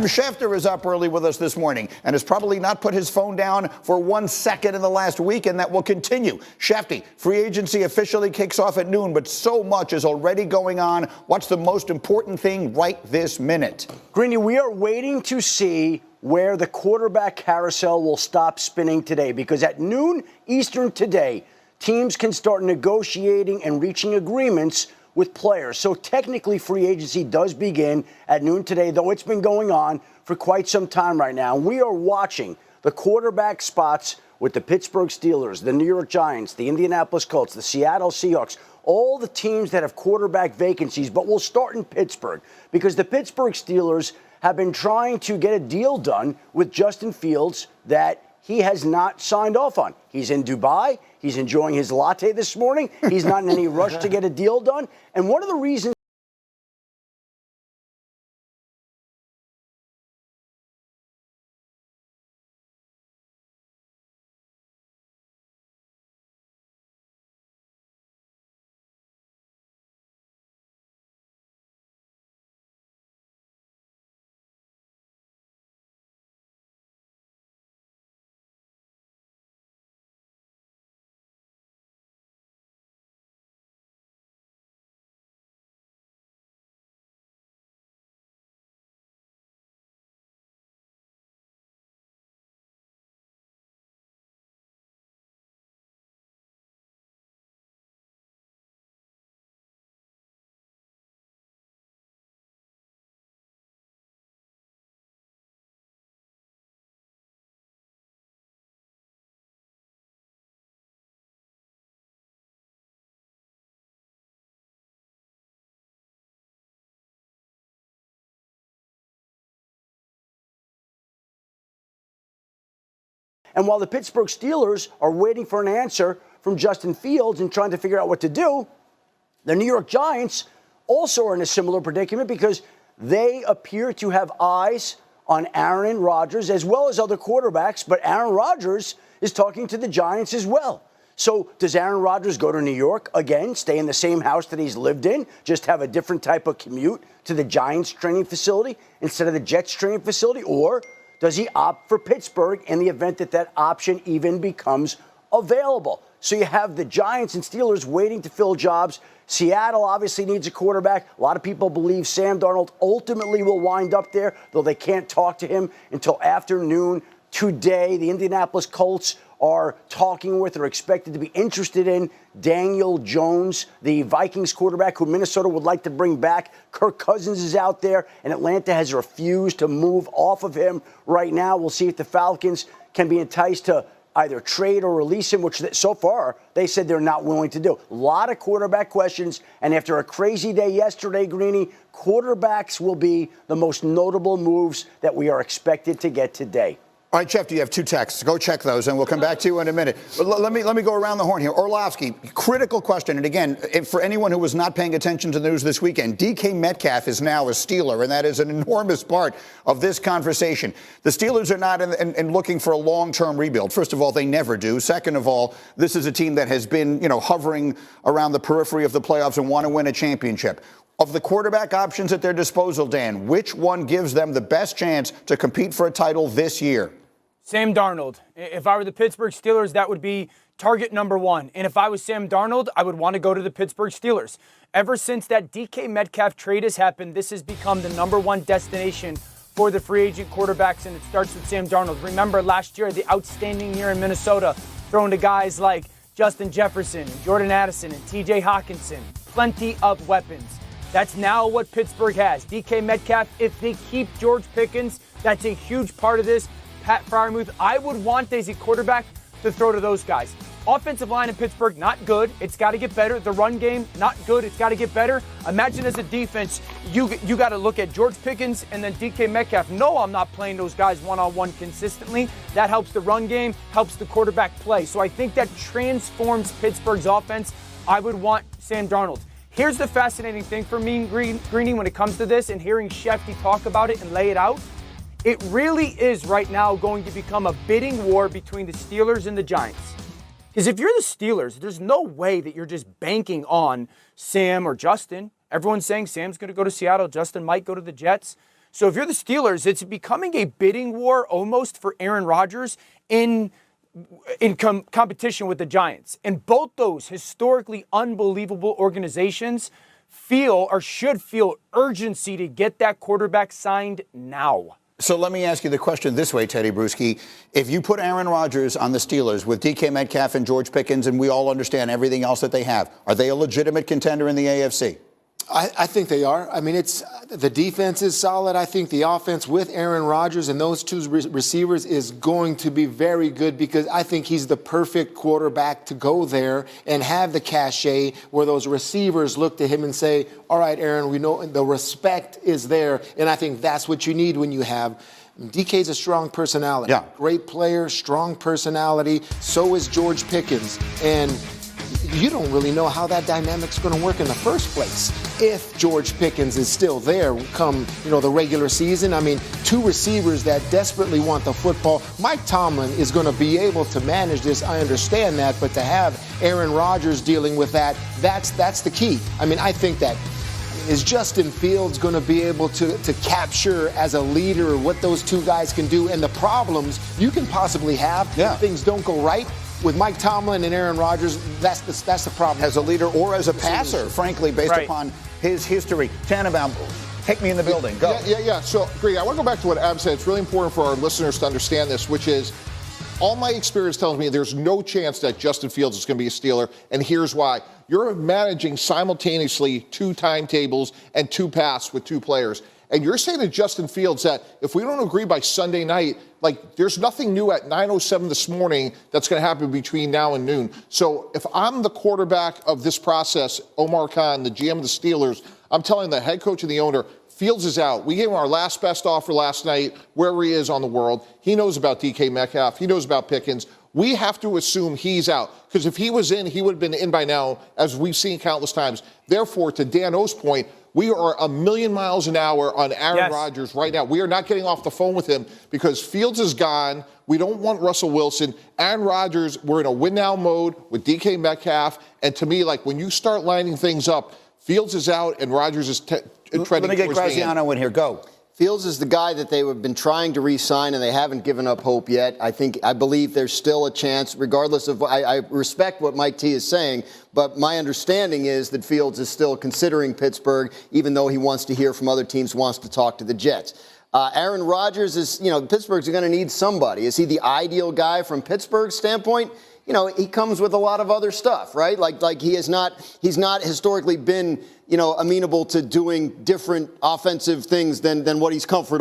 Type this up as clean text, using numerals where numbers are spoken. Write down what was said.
Schefter is up early with us this morning and has probably not put his phone down for 1 second in the last week, and that will continue. Shefty, free agency officially kicks off at noon, but so much is already going on. What's the most important thing right this minute? Greeny, we are waiting to see where the quarterback carousel will stop spinning today, because at noon Eastern today, teams can start negotiating and reaching agreements with players. So technically, free agency does begin at noon today, though it's been going on for quite some time right now. And we are watching the quarterback spots with the Pittsburgh Steelers, the New York Giants, the Indianapolis Colts, the Seattle Seahawks, all the teams that have quarterback vacancies. But we'll start in Pittsburgh, because the Pittsburgh Steelers have been trying to get a deal done with Justin Fields that he has not signed off on. He's in Dubai. He's enjoying his latte this morning. He's not in any rush to get a deal done. And one of the reasons And while the Pittsburgh Steelers are waiting for an answer from Justin Fields and trying to figure out what to do, the New York Giants also are in a similar predicament, because they appear to have eyes on Aaron Rodgers as well as other quarterbacks. But Aaron Rodgers is talking to the Giants as well. So does Aaron Rodgers go to New York again, stay in the same house that he's lived in, just have a different type of commute to the Giants training facility instead of the Jets training facility? Or does he opt for Pittsburgh in the event that that option even becomes available? So you have the Giants and Steelers waiting to fill jobs. Seattle obviously needs a quarterback. A lot of people believe Sam Darnold ultimately will wind up there, though they can't talk to him until afternoon today. The Indianapolis Colts are talking with or expected to be interested in Daniel Jones, the Vikings quarterback who Minnesota would like to bring back. Kirk Cousins is out there, and Atlanta has refused to move off of him right now. We'll see if the Falcons can be enticed to either trade or release him, which so far they said they're not willing to do. A lot of quarterback questions, and after a crazy day yesterday, Greeny, quarterbacks will be the most notable moves that we are expected to get today. All right, Jeff, you have 2 texts. Go check those, and we'll come back to you in a minute. But let me go around the horn here. Orlovsky, critical question. And again, for anyone who was not paying attention to the news this weekend, DK Metcalf is now a Steeler, and that is an enormous part of this conversation. The Steelers are not in looking for a long-term rebuild. First of all, they never do. Second of all, this is a team that has been, hovering around the periphery of the playoffs and want to win a championship. Of the quarterback options at their disposal, Dan, which one gives them the best chance to compete for a title this year? Sam Darnold. If I were the Pittsburgh Steelers, that would be target number 1. And if I was Sam Darnold, I would want to go to the Pittsburgh Steelers. Ever since that DK Metcalf trade has happened, this has become the number 1 destination for the free agent quarterbacks, and it starts with Sam Darnold. Remember last year, the outstanding year in Minnesota, throwing to guys like Justin Jefferson, Jordan Addison, and TJ Hawkinson. Plenty of weapons. That's now what Pittsburgh has. DK Metcalf, if they keep George Pickens, that's a huge part of this. Pat Freiermuth, I would want as a quarterback to throw to those guys. Offensive line in Pittsburgh, not good. It's got to get better. The run game, not good. It's got to get better. Imagine as a defense, you got to look at George Pickens and then DK Metcalf. No, I'm not playing those guys one-on-one consistently. That helps the run game, helps the quarterback play. So I think that transforms Pittsburgh's offense. I would want Sam Darnold. Here's the fascinating thing for me, Greeny, when it comes to this, and hearing Shefty talk about it and lay it out. It really is right now going to become a bidding war between the Steelers and the Giants. Because if you're the Steelers, there's no way that you're just banking on Sam or Justin. Everyone's saying Sam's going to go to Seattle, Justin might go to the Jets. So if you're the Steelers, it's becoming a bidding war almost for Aaron Rodgers in competition with the Giants. And both those historically unbelievable organizations feel or should feel urgency to get that quarterback signed now. So let me ask you the question this way, Teddy Bruschi. If you put Aaron Rodgers on the Steelers with DK Metcalf and George Pickens, and we all understand everything else that they have, are they a legitimate contender in the AFC? I think they are. I mean, the defense is solid. I think the offense with Aaron Rodgers and those two receivers is going to be very good because I think he's the perfect quarterback to go there and have the cachet where those receivers look to him and say, all right, Aaron, we know the respect is there. And I think that's what you need when you have DK's a strong personality. Yeah. Great player, strong personality. So is George Pickens. And you don't really know how that dynamic's going to work in the first place. If George Pickens is still there come, the regular season, I mean, two receivers that desperately want the football. Mike Tomlin is going to be able to manage this. I understand that, but to have Aaron Rodgers dealing with that's the key. I mean, I think that is Justin Fields going to be able to capture as a leader what those two guys can do and the problems you can possibly have if things don't go right. With Mike Tomlin and Aaron Rodgers, that's the problem. As a leader or as a passer, frankly, based upon his history. Tannenbaum, take me in the building. Go. Yeah. So, Greg, I want to go back to what Ab said. It's really important for our listeners to understand this, which is all my experience tells me there's no chance that Justin Fields is going to be a Steeler, and here's why. You're managing simultaneously two timetables and two paths with two players. And you're saying to Justin Fields that if we don't agree by Sunday night, there's nothing new at 9:07 this morning that's going to happen between now and noon. So if I'm the quarterback of this process, Omar Khan, the GM of the Steelers, I'm telling the head coach and the owner, Fields is out. We gave him our last best offer last night, wherever he is on the world. He knows about DK Metcalf. He knows about Pickens. We have to assume he's out. Because if he was in, he would have been in by now, as we've seen countless times. Therefore, to Dan O's point, we are a million miles an hour on Aaron Rodgers right now. We are not getting off the phone with him because Fields is gone. We don't want Russell Wilson. Aaron Rodgers, we're in a win-now mode with DK Metcalf. And to me, when you start lining things up, Fields is out and Rodgers is treading towards the end. Let me get Graziano in here. Go. Fields is the guy that they have been trying to re-sign, and they haven't given up hope yet. I believe there's still a chance, regardless of. I respect what Mike T is saying, but my understanding is that Fields is still considering Pittsburgh, even though he wants to hear from other teams, wants to talk to the Jets. Aaron Rodgers is, Pittsburgh's going to need somebody. Is he the ideal guy from Pittsburgh's standpoint? He comes with a lot of other stuff, right? Like he's not historically been, amenable to doing different offensive things than what he's comfortable